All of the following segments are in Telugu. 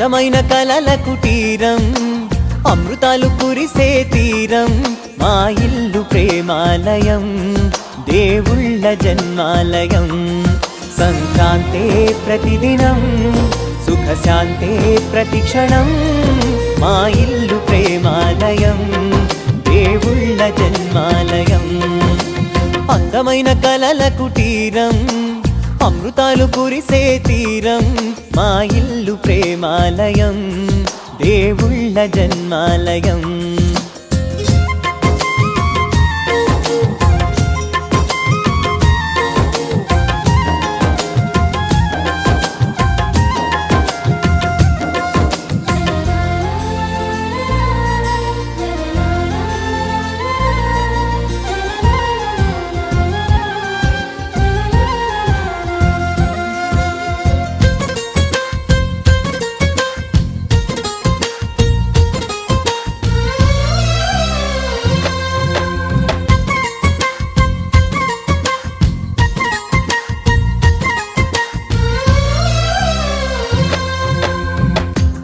అందమైన కలల కుటీరం, అమృతాలు కురిసే తీరం, మా ఇల్లు ప్రేమాలయం, దేవుళ్ళ జన్మాలయం. సంక్రాంతే ప్రతిదినం, సుఖశాంతే ప్రతిక్షణం, మా ఇల్లు ప్రేమాలయం, దేవుళ్ళ జన్మాలయం. అందమైన కలల కుటీరం, అమృతాలు కురిసే తీరం, మా ఇల్లు ప్రేమాలయం, దేవుళ్ళ జన్మాలయం.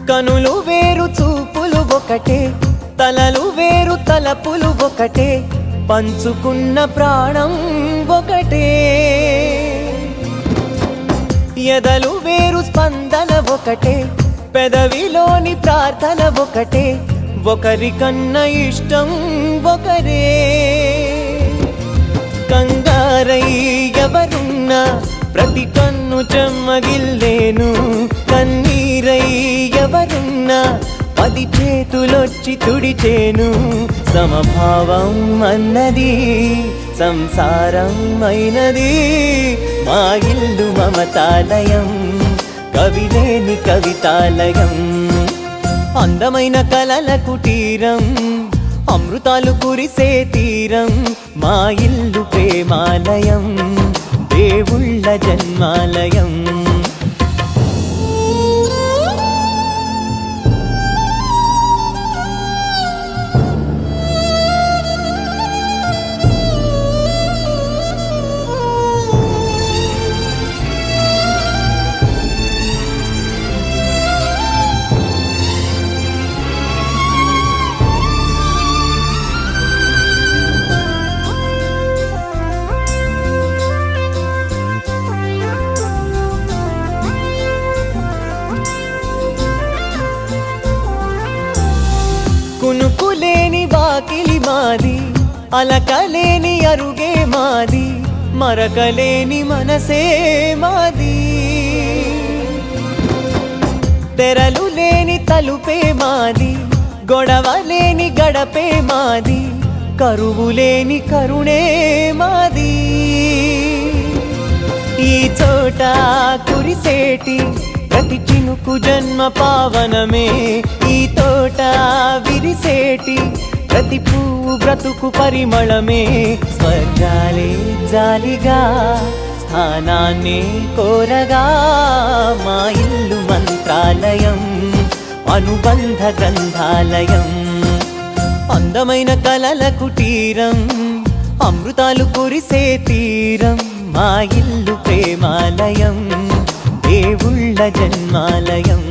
కనులు వేరు చూపులు ఒకటే, తలలు వేరు తలపులు ఒకటే, పంచుకున్న ప్రాణం ఒకటే. ఎదలు వేరు స్పందన ఒకటే, పెదవిలోని ప్రార్థన ఒకటే, ఒకరికన్నా ఇష్టం ఒకరే. కంగారై ఎవరున్నా ప్రతి కన్ను చెమ్మగిల్లేను, కన్నీరై ఎవరున్నా 10 చేతులొచ్చి తుడిచేను. సమభావం అన్నది సంసారం అయినది, మా ఇల్లు మమతాలయం, కవిలేని కవితాలయం. అందమైన కలల కుటీరం, అమృతాలు కురిసే తీరం, మా ఇల్లు ప్రేమాలయం, దేవుళ్ళ జన్మాలయం. కునుకులేని వాకిలి మాది, అలకలేని అరుగే మాది, మరకలేని మనసే మాది. తెరలు లేని తలుపే మాది, గొడవ లేని గడపే మాది, కరువు లేని కరుణే మాది. ఈ చోట కురిసేటి ప్రతి చినుకు జన్మ పావనమే, ఈ తోట విరిసేటి ప్రతి పువ్వు బ్రతుకు పరిమళమే. స్వర్గాలే జాలిగా స్థానాన్ని కోరగా, మా ఇల్లు మంత్రాలయం, అనుబంధ గ్రంథాలయం. అందమైన కలల కుటీరం, అమృతాలు కురిసే తీరం, మా ఇల్లు ప్రేమాలయం, దేవుళ్ళ జన్మాలయం.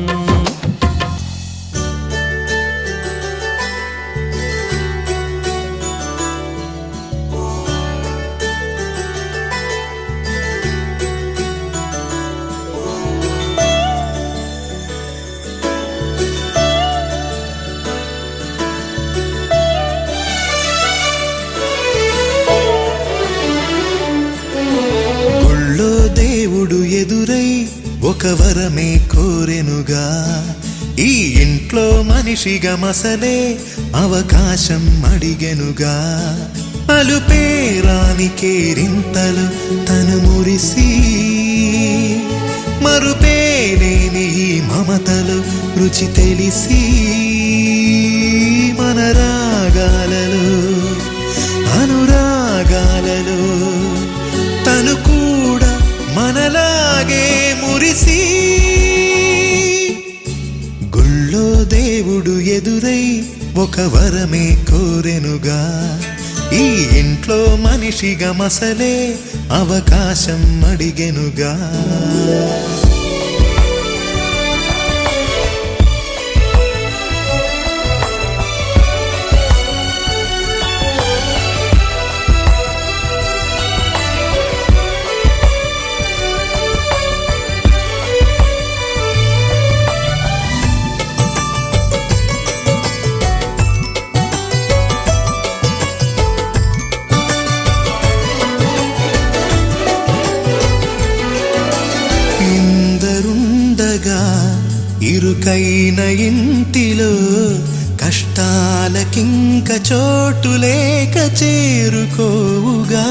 గుళ్ళో దేవుడు ఎదురై ఒక వరమే కోరెనుగా, ఈ ఇంట్లో మనిషిగా మసలే అవకాశం అడిగెనుగా. అలుపేరాని కేరింతలు తను మురిసి, మరుపేలేని ఈ మమతలు రుచి తెలిసి, మన రాగాలలో అనురాగాలలో తను కూడా మనలాగే మురిసి. గుళ్ళో దేవుడు ఎదురై ఒక వరమే కోరెనుగా, ఈ ఇంట్లో మనిషిగా మసలే అవకాశం అడిగెనుగా. ఇరుకైన ఇంటిలో కష్టాలకింక చోటు లేక చేరుకోవుగా.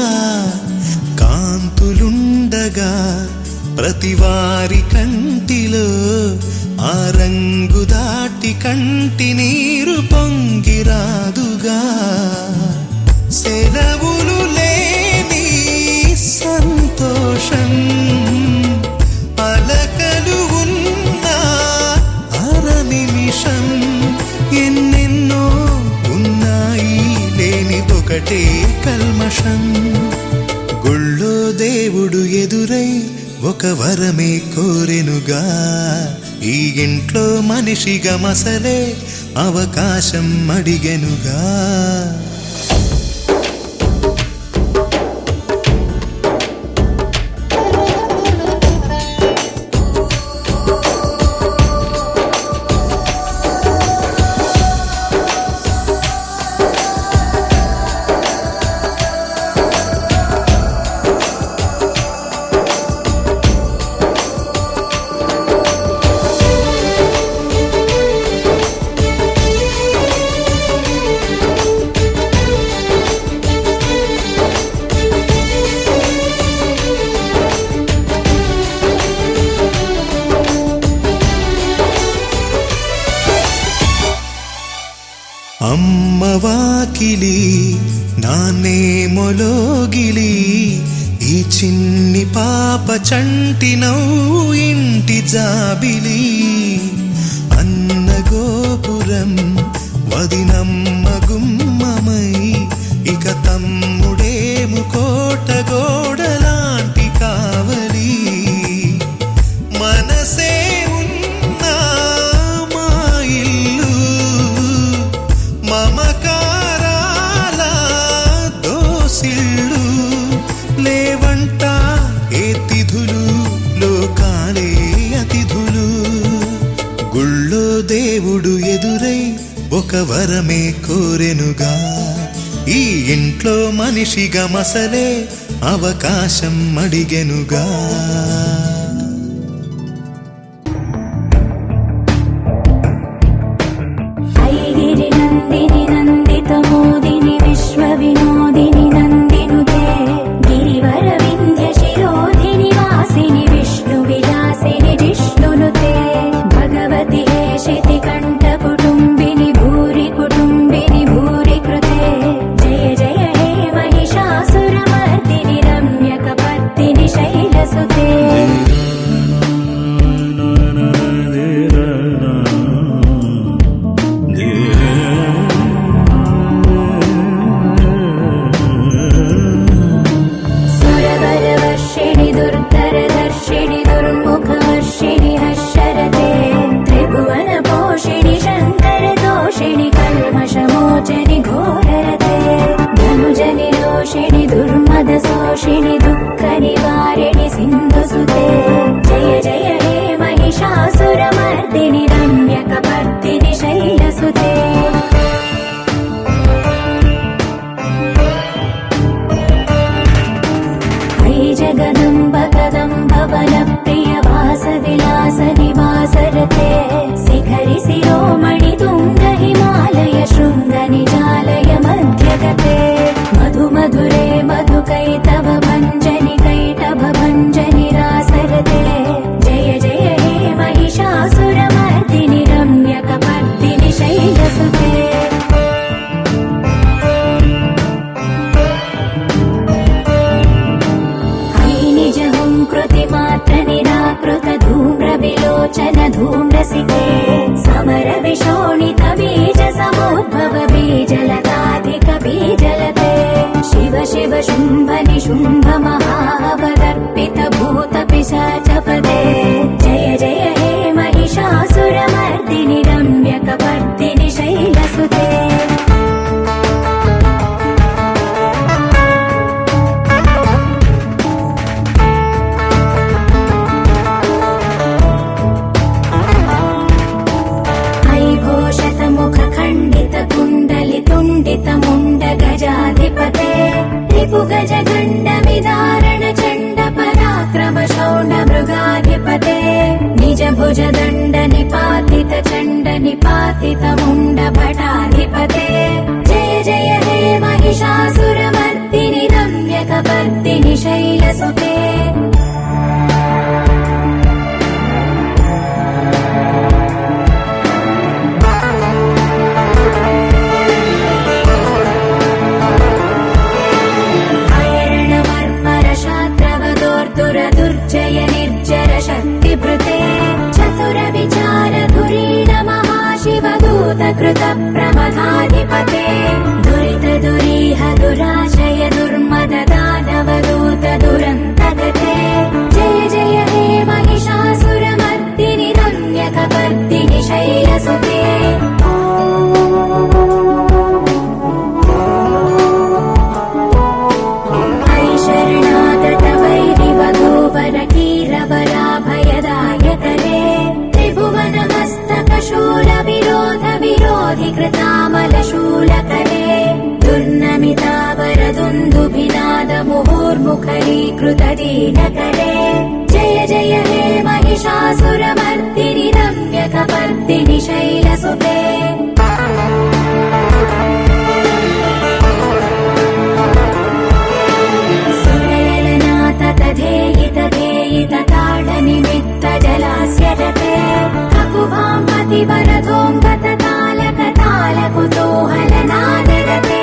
కాంతులుండగా ప్రతివారి కంటిలో ఆ రంగు దాటి కంటి నీరు పొంగిరాదుగా. సెలవులు లేని సంతోషం అలకలు ఉన్న అర నిమిషం ఎన్నెన్నో ఉన్నాయి లేనిదొకటే కల్మషం. గుళ్ళో దేవుడు ఎదురై ఒక వరమే కోరెనుగా. ఈ ఇంట్లో మనిషిగా మసలే అవకాశం అడిగెనుగా. అమ్మ వాకిలి నాన్నే మొలోగిలి ఈ చిన్ని పాప చంటి నవ్వు ఇంటి జాబిలి. అన్న గోపురం వదినమ్మ గుమ్మమై ఇక తమ్ముడేము కోట గోడలాంటి కావలి. మనసే ఉన్నా మా ఇల్లు మమకారాల దోసిళ్ళు లేవంట ఏ తిథులు లోకాలే అతిథులు. గుళ్ళో దేవుడు ఎదురై ఒక వరమే కోరెనుగా. ఈ ఇంట్లో మనిషిగా మసలే అవకాశం అడిగెనుగా. మోదిని విశ్వ వినోదిని నందినుతే గిరివర వింధ్య శిరోధిని వాసిని విష్ణు విలాసిని జిష్ణునుతే భగవతి హేషితి కంఠ కుటుంబిని భూరి కుటుంబిని భూరి కృతే జయ జయ హే మహిషాసురమర్దిని రమ్యక పత్తిని శైలసుతే. శోషిణి దుఃఖ నివారిణి సింధుసుతే జయ జయ హే మహిషాసురమర్దిని రమ్యక పర్దిని శైలసుతే. హై జగదంబ కదంబ వన ప్రియ వాస విలాస నివాసరతే శిఖరి శిరోమణి తుంగ హిమాలయ శృంగ నిజాలయ మధ్యగతే మధు మధురే మధుకైతవ భంజని కైటభ భంజని రాసరతే జయ జయ హే మహిషాసురమర్దిని రమ్యక పర్దిని శైలసుతే. హై నిజ హుంకృతి మాత్ర నిరాకృత ధూమ్ర విలోచన ధూమ్రసితే సమర విశోణిత బీజ సముద్భవ బీజలతాధిక బీజలతే శివ శివ శుంభ నిశుంభ మహావదర్పిత భూత పిశాచపదే జయ జయ హే మహిషాసురమర్దిని రమ్యక పర్దిని శైలసుతే. హై ఘోషత ముఖ ఖండిత కుండలి తుండిత ముండ గజాధిపతే రిపు గజ గండ విదారణ చండ పరాక్రమ శౌండ మృగాధిపతే నిజ భుజ దండ నిపాత चण्ड निपातितमुण्ड भटाधिपते जय जय हे महिषासुरमर्दिनि रम्यकपर्दिनि शैलसुते दुर्जय निर्जर शक्तिभृते चतुर विचार धुरीण महाशिवदूत कृत प्रमथाधिपते दुरित दुरीह दुराशय दुर्मद दानवदूत दुरन्तगते जय जय हे महिषासुरमर्दिनि रम्यकपर्दिनि शैलसुते वराभयदायकरे त्रिभुवनमस्तकशूलविरोधविरोधिकृतामलशूलकरे दुर्नमितावरदुन्दुभिनाद मुहुर्मुखरीकृतदीनकरे जय जय हे महिषासुरमर्दिनि रम्यकपर्दिनि शैलसुते ताडनिमित्त जलास्यरते ककुभाम्बतिवरदोऽङ्गततालकतालकुतूहलनादरते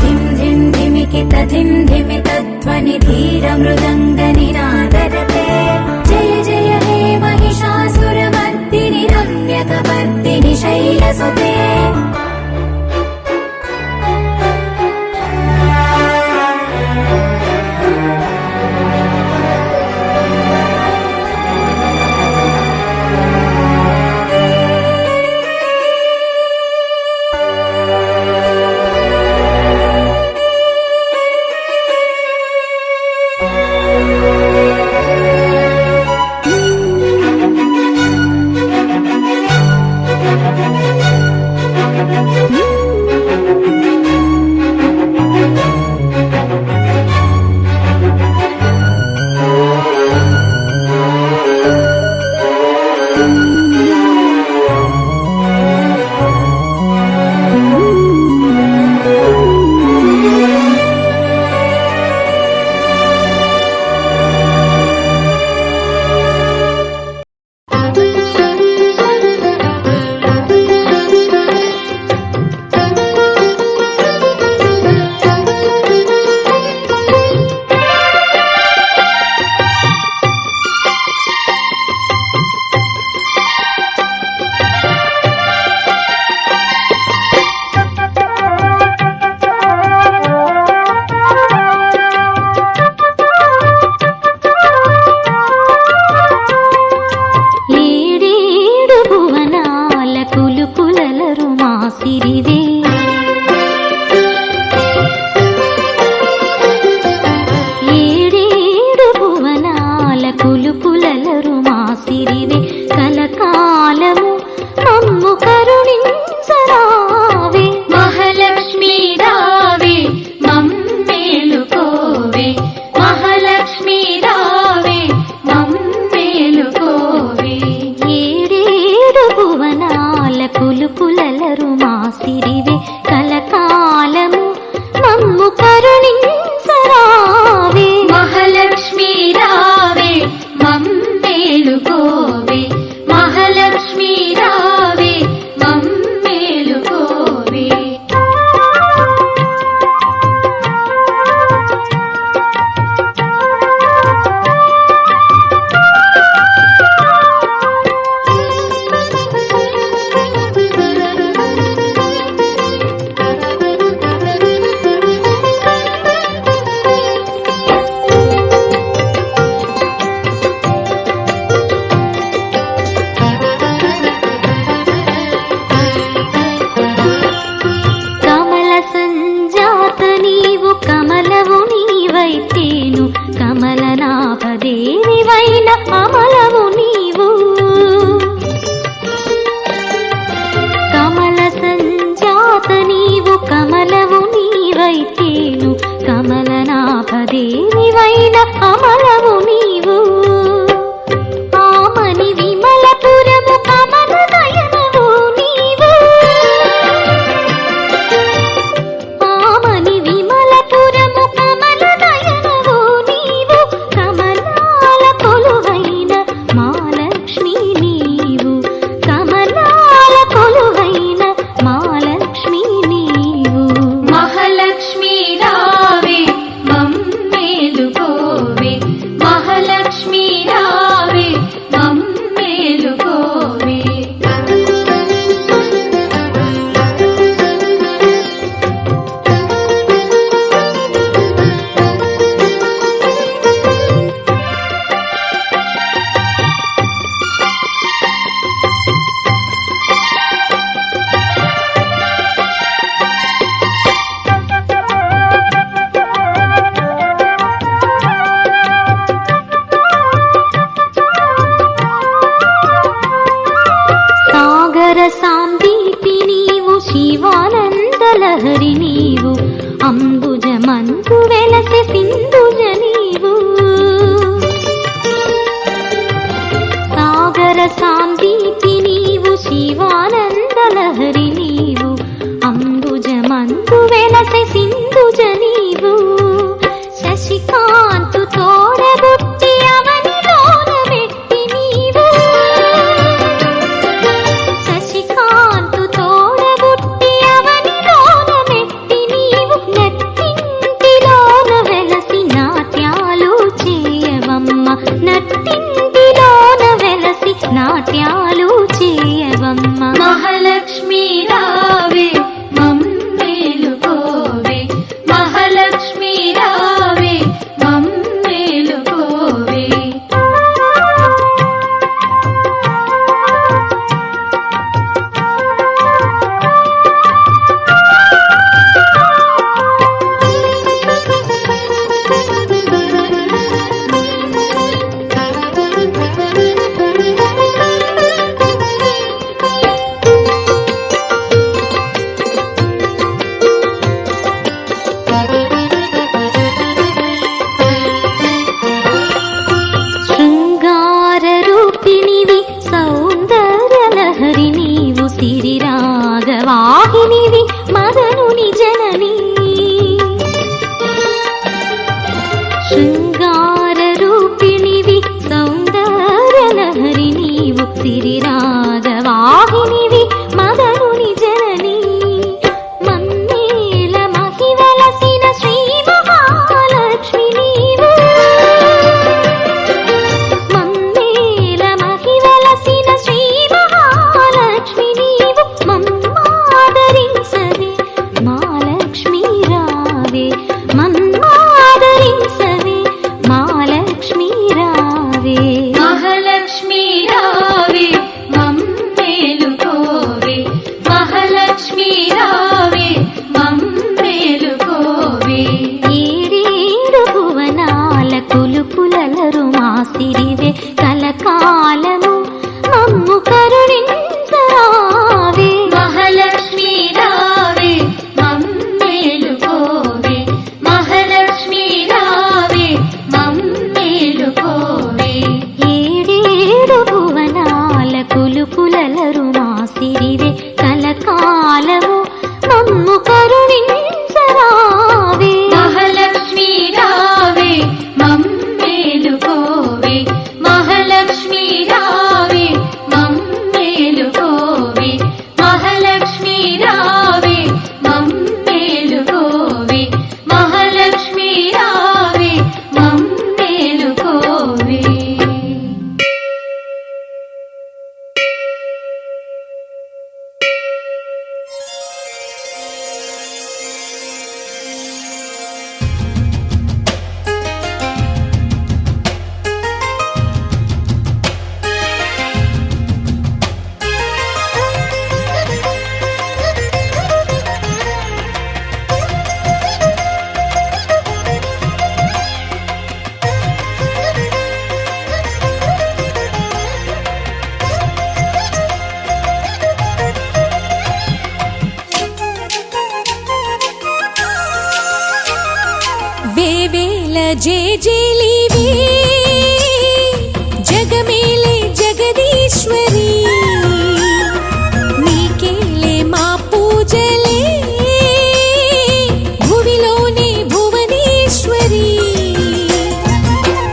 धिं धिं धिमिकित धिं धिमित ध्वनि धीर मृदङ्गनिनादरते जय जय हे महिषासुरमर्दिनि रम्यकपर्दिनि शैलसुते సాగర సాందీపి నీవు శివానందలహరి నీవు అంబుజ మందు వెలసె సింధుజ నీవు సాగర సాందీపి నీవు శివానందలహరి నీవు అంబుజ మందు వెలసె సింధుజ నీవు శశికాంతు తోడబుట్టి అవనిలోన మెట్టి నీవు శశికాంతు తోడబుట్టి అవనిలోన మెట్టి నీవు నట్టింటిలోన వెలసి నాట్యాలు చేయవమ్మ నట్టింటిలోన వెలసి నాట్యాలు చేయవమ్మ మహాలక్ష్మీ రావే మమ్మేలుకోవే మహాలక్ష్మీ రావే మమ్మేలుకోవే శృంగార రూపిణివి సౌందర్యలహరి నీవు సిరి రాగవాహినివి మదనుని జనని శృంగార రూపిణివి సౌందర్యలహరి నీవు సిరి రాగవాహినివి మదనుని జనని మన్నేల మహివలసిన శ్రీ మహాలక్ష్మి నీవు మన్నేల మహివలసిన శ్రీ మహాలక్ష్మి నీవు మమ్మాదరించవే మహాలక్ష్మీ రావే మమ్మాదరించవే మహాలక్ష్మీ రావే మహాలక్ష్మీ రావే మమ్మేలుకోవే మహాలక్ష్మీ రావే మమ్మేలుకోవే ఏడేడు భువనాల కులుకులలరు మాసిరివే కలకాలము మమ్ము కరుణించరావే మహాలక్ష్మీ రావే మమ్మేలుకోవే మహాలక్ష్మీ రావే మమ్మేలుకోవే ఏడేడు భువనాల కులుకులలరు మాసిరివే కలకాలము మమ్ము కరుణించరావే మహాలక్ష్మీ రావే మమ్మేలుకోవే మహాలక్ష్మీ రావే మమ్మేలుకోవే మహాలక్ష్మీ రావే మమ్మేలుకోవే మహాలక్ష్మీ రావే మమ్మేలుకోవే వేవేల జేజేలివే జగమేలే జగదీశ్వరి నీకేలే మా పూజలే భువిలోనే భువనేశ్వరి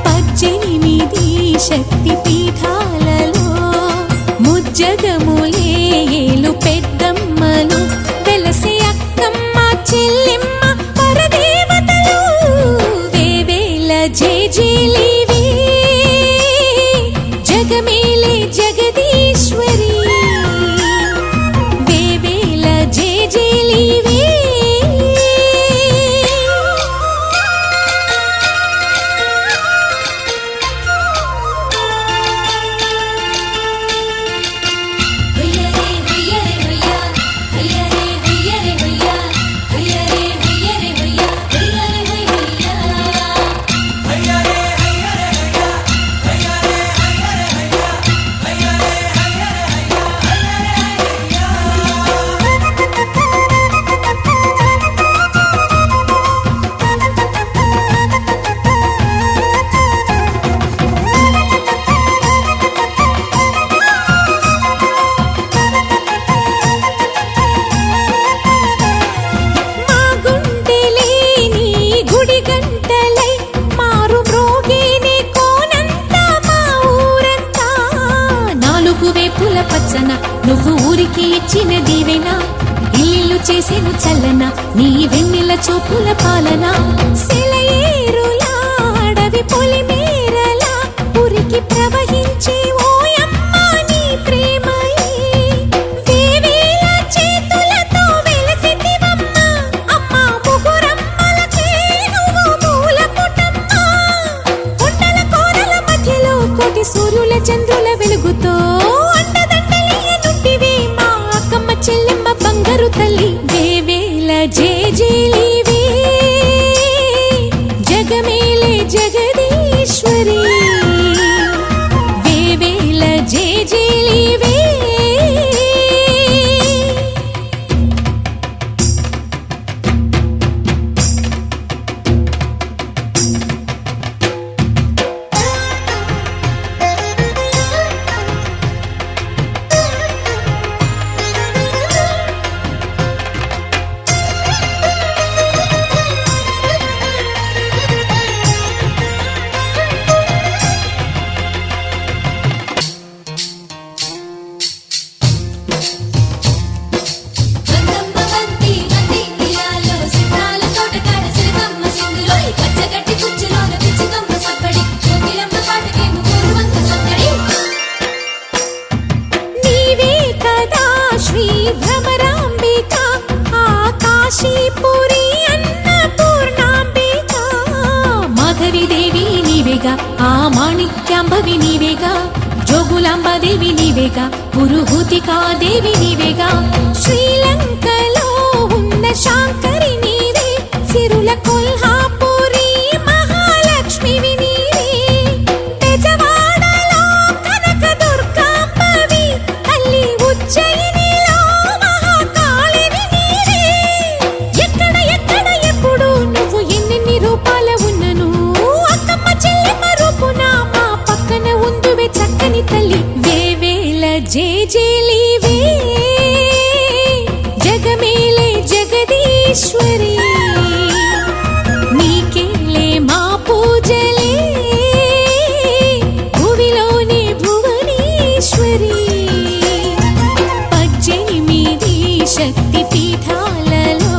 18 శక్తి పీఠాలలో ముజ్జగములే ఏలు పెద్దమ్మలు వెలసే అక్కమ్మ చెల్లెమ్మ పరదేవతలు వేవేల జేజేలివే జగమేలే జగదీశ్వరి వేవేల జేజేలివే ఆకుల పచ్చన నువ్వు ఊరికి ఇచ్చిన దీవెన ఇల్లు చేసేను చల్లన నీ వెన్నెల చూపుల పాలన సెలయేరులా అడవి పొలిమేరలా ఉరికి ప్రవహించే ఓయమ్మ నీ ప్రేమయే వేవేల చేతులతో వెలసితివమ్మ అమ్మ ముగురమ్మలకే నువ్వు మూల పుటమ్మ కొండల కోరల మధ్యలో కోటి సూర్యుల చంద్రుల వెలుగుతో అండదండలియనుంటివి మా అక్కమ్మ చెల్లెమ్మ బంగారు తల్లి వేవేల జేజేలివే జగమేలే జగదీశ్వరి వేవేల జేజేలివే నీవే కదా శ్రీ భ్రమరాంబిక ఆకాశీపురి అన్నపూర్ణాంబిక మాధవి దేవి నీవేగా ఆ మాణిక్యాంబవి నీవేగా జోగులాంబదేవి నీవేగా పురుహూతికా దేవి నీవేగా శ్రీలంకలో ఉన్న శాంకరి నీవే సిరుల కొల్హాపురి మహాలక్ష్మివి నీవే బెజవాడలో కనక దుర్గాంబవి తల్లి ఉజ్జయినిలో మహాకాళివి నీవే ఎక్కడ ఎక్కడ ఎప్పుడు నువ్వు ఎన్నెన్ని రూపాల ఉన్నను అక్కమ్మ చెల్లెమ్మ రూపున మా పక్కన ఉందువే చక్కని తల్లి వేవేల జేజేలివే జగమేలే జగదీశ్వరి నీకేలే మా పూజలే భువిలోనే భువనేశ్వరి 18 శక్తి పీఠాలలో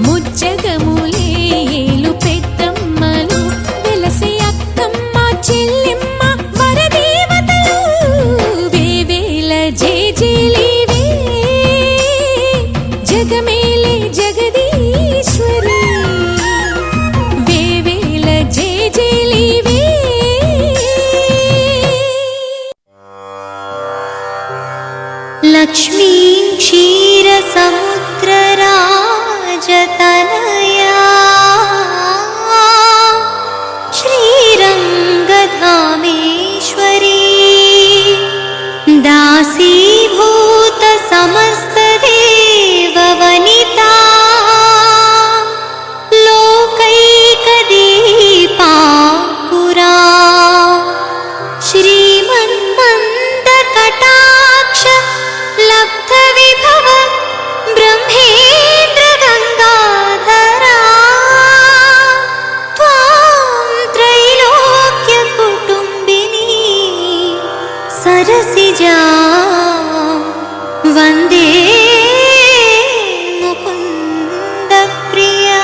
ముజ్జగములే ఏలు పెద్దమ్మలు వెలసే అక్కమ్మ చెల్లెమ్మ వరదేవతలు వేవేల జేజేలివే జగమేలే జగదీశ్వరి వేవేల జేజేలివే लक्ष्मीं क्षीरसमुद्रराजतनया श्रीरङ्गधामेश्वरी दासीभूत समस्तदेववनिता लोकैकदीपाङ्कुरा श्रीमन्मन्दकटाक्ष लब्धविभव ब्रह्मेन्द्र गङ्गाधरा त्वां त्रैलोक्यकुटुम्बिनी सरसिजा वन्दे मुकुन्दप्रिया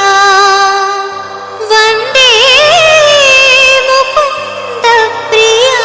वन्दे मुकुन्दप्रिया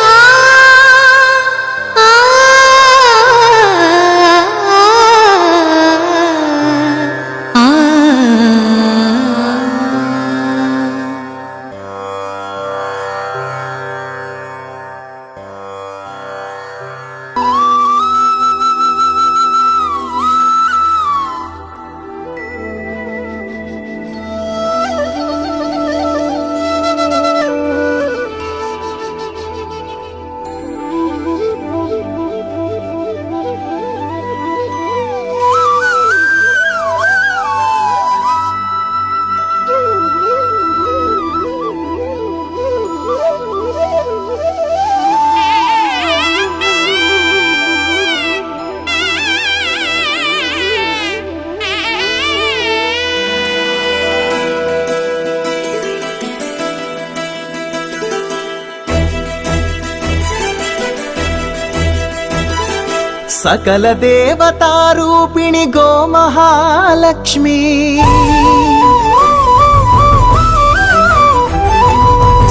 సకల దేవతారూపిణి గోమహాలక్ష్మి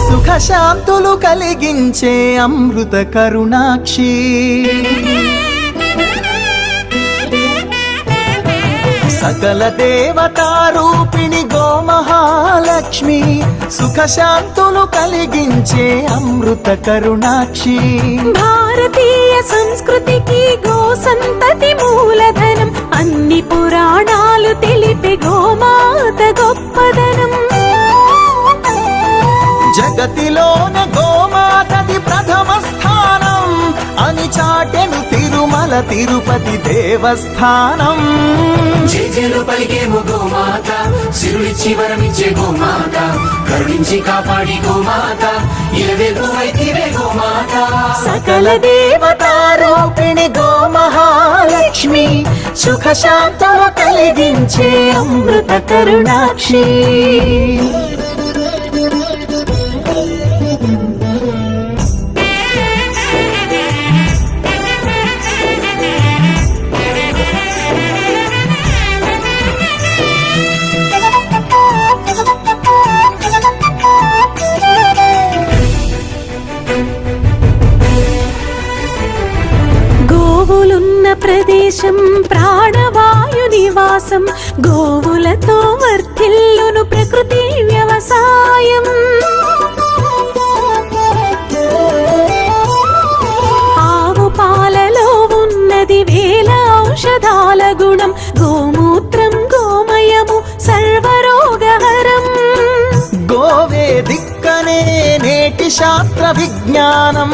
సుఖ శాంతులు కలిగించే అమృత కరుణాక్షి సకల దేవతారూపిణి గోమహాలక్ష్మి సుఖ శాంతులు కలిగించే అమృత కరుణాక్షి భారతీయ సంస్కృతికి గో సంతతి మూలధనం అన్ని పురాణాలు తెలిపే గోమాత గొప్పదనం జగతిలోన గోమాతది ప్రథమ స్థానం అని చాటెను తిరుమల తిరుపతి దేవస్థానం జేజేలు పలికేము గోమాత సిరులిచ్చి వరమిచ్చే గోమాత కరుణించి కాపాడి గోమాత ఇలవేల్పు వైతివే గోమాత సకల దేవతారూపిణి గోమహాలక్ష్మి సుఖ శాంతులు కలిగించే అమృత కరుణాక్షి గోవులున్న ప్రదేశం ప్రాణవాయు నివాసం గోవులతో వర్ధిల్లును ప్రకృతి వ్యవసాయం ఆవు పాలలో ఉన్నది వేల ఔషధాల గుణం గోమూత్రం గోమయము సర్వరోగహరం గోవే దిక్కనే నేటి శాస్త్ర విజ్ఞానం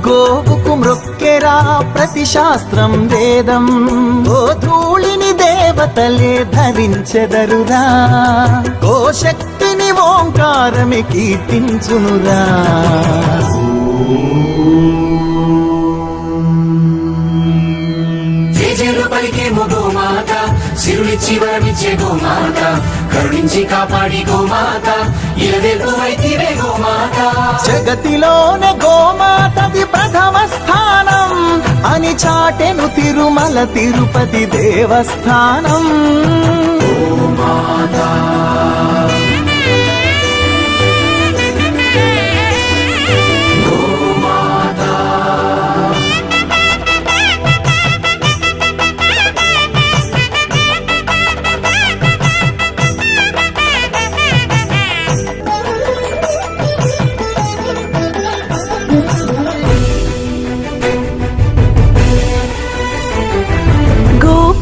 గోవుకు మృక్కెరా ప్రతి శాస్త్రం వేదం గోధూళిని దేవతలే ధరించెదరురా గోశక్తిని ఓంకారమి కీర్తించునురా జేజేలు పలికేము గోమాత సిరులిచ్చి వరమిచ్చే గోమాత కరుణించి కాపాడి గోమాత ఇలవేల్పు వైతివే గోమాత జగతిలోన గోమాతది ప్రథమ స్థానం అని చాటెను తిరుమల తిరుపతి దేవస్థానం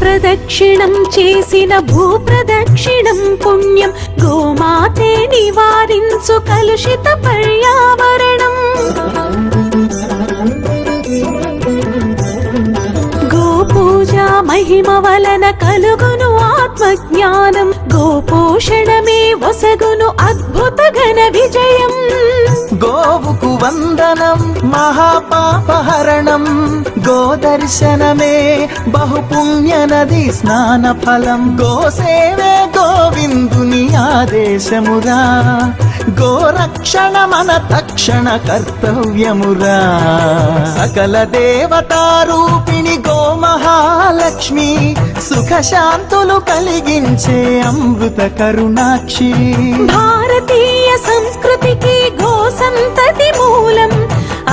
ప్రదక్షిణం చేసిన భూప్రదక్షిణం పుణ్యం గోమాతే నివారించు కలుషిత పర్యావరణం గోపూజ మహిమ వలన కలుగును ఆత్మజ్ఞానం గోపోషణమే వసగును అద్భుత ఘన విజయం గోవుకు వందనం మహాపాపహరణం గోదర్శనమే బహుపుణ్య నది స్నాన ఫలం గోసేవే గోవిందుని ఆదేశమురా గోరక్షణ మన తక్షణ కర్తవ్యమురా సకల దేవతారూపిణి గోమహాలక్ష్మి సుఖ శాంతులు కలిగించే అమృత కరుణాక్షి భారతీయ సంస్కృతికి గో సంతతి మూలం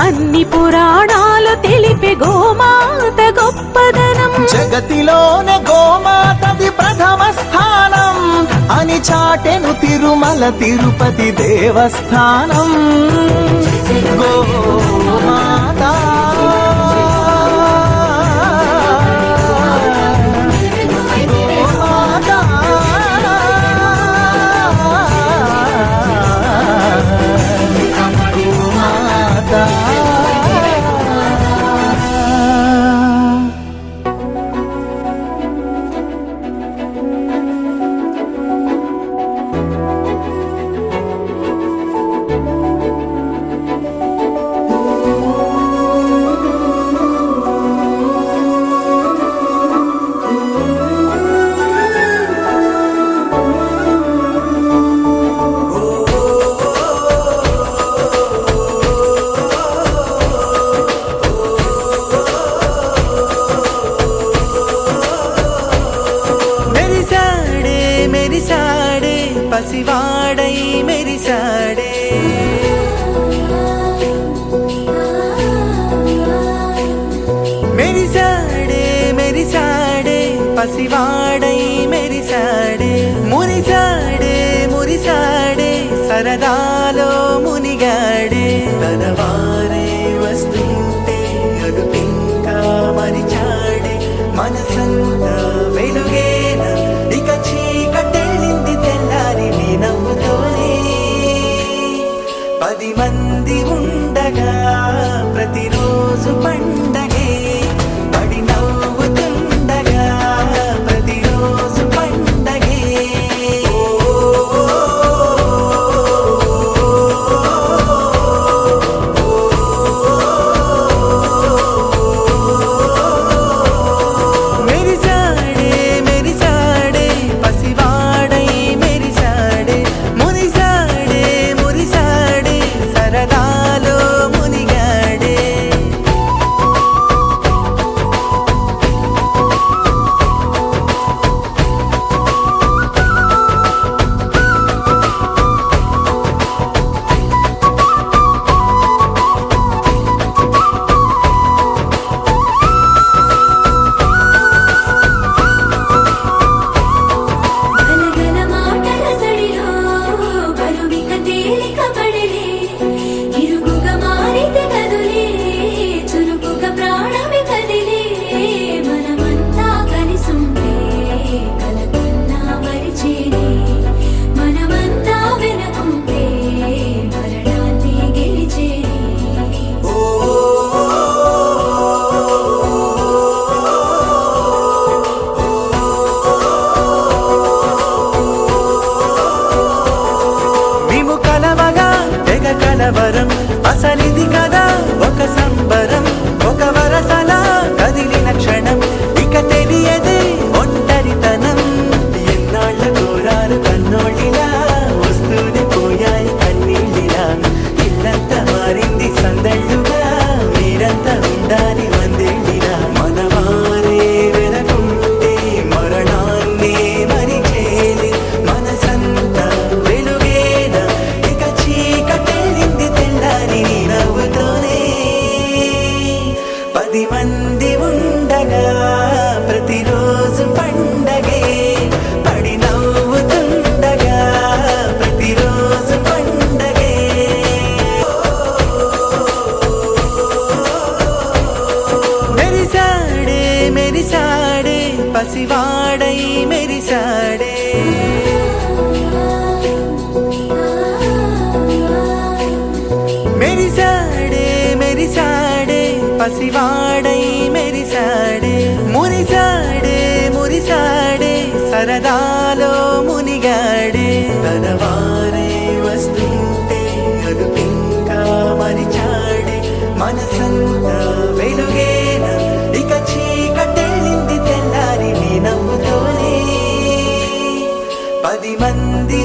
అన్ని పురాణాలు తెలిపే గోమాత గొప్పదనం జగతిలోన గోమాతది ప్రథమ స్థానం అని చాటెను తిరుమల తిరుపతి దేవస్థానం గోమాత పసివాడై మెరిసాడే. మెరిసాడే మెరిసాడే పసివాడై మెరిసాడే. మురిసాడే మురిసాడే సరదాలో మునిగాడే. తనవారే వస్తుంటే అదుపింకా మరిచాడే. మనసంతా వెలుగేన ఇక చీకటెళ్ళింది తెల్లారి నీ నవ్వుతోనే. 10 మంది ఉండగా ప్రతిరోజు పండగే. పడి నవ్వుతుండగా ప్రతిరోజు పండగే. మెరిసాడే మెరిసాడే పసివాడై మెరిసాడే. మురిసాడే మురిసాడే సరదాలో మునిగాడే. గలగల మాటల సడిలో బరువిక తేలిక పడిలే. ఇరుకుగా మారితే కదులే చురుకుగా ప్రాణమి కదిలే. మనమంతా కలిసుంటే కలకున్నా మరిచేనే. మనమంతా వెనకుంటే మరణాన్ని గెలిచేనే. మేము కలవగా తెగ కలవరం. అసలిది కదా ఒక సంబరం. ఒక వరసలా కదిలిన క్షణం ఇక తెలియదే ఒంటరితనం. ఎన్నాళ్ళ కోరారు కన్నోళ్ళిలా వస్తూనే పోయాయి కన్నీళ్ళిలా. ఇల్లంతా మారింది సందళ్ళుగా మీరంతా ఉండాలి వందేళ్ళిలా. మనవారే వెనకుంటే మరణాన్నే మరిచేలి. మనసంతా వెలుగేన ఇక చీకటెళ్ళింది తెల్లారి నీ నవ్వుతోనే. 10 మంది ఉండగా ప్రతిరోజు పండగే. పడి నవ్వుతుండగా ప్రతిరోజు పండగే. మెరిసాడే మెరిసాడే పసివాడై మెరిసాడే. మెరిసాడే మెరిసాడే పసివాడై మెరిసాడే. మురిసాడే మురిసాడే సరదాలో మునిగాడే. తనవారే వస్తుంటే అదుపింకా మరిచాడే. మనసంతా వెలుగేన ఇక చీకటెళ్ళింది తెల్లారి నీ నవ్వుతోనే. 10 మంది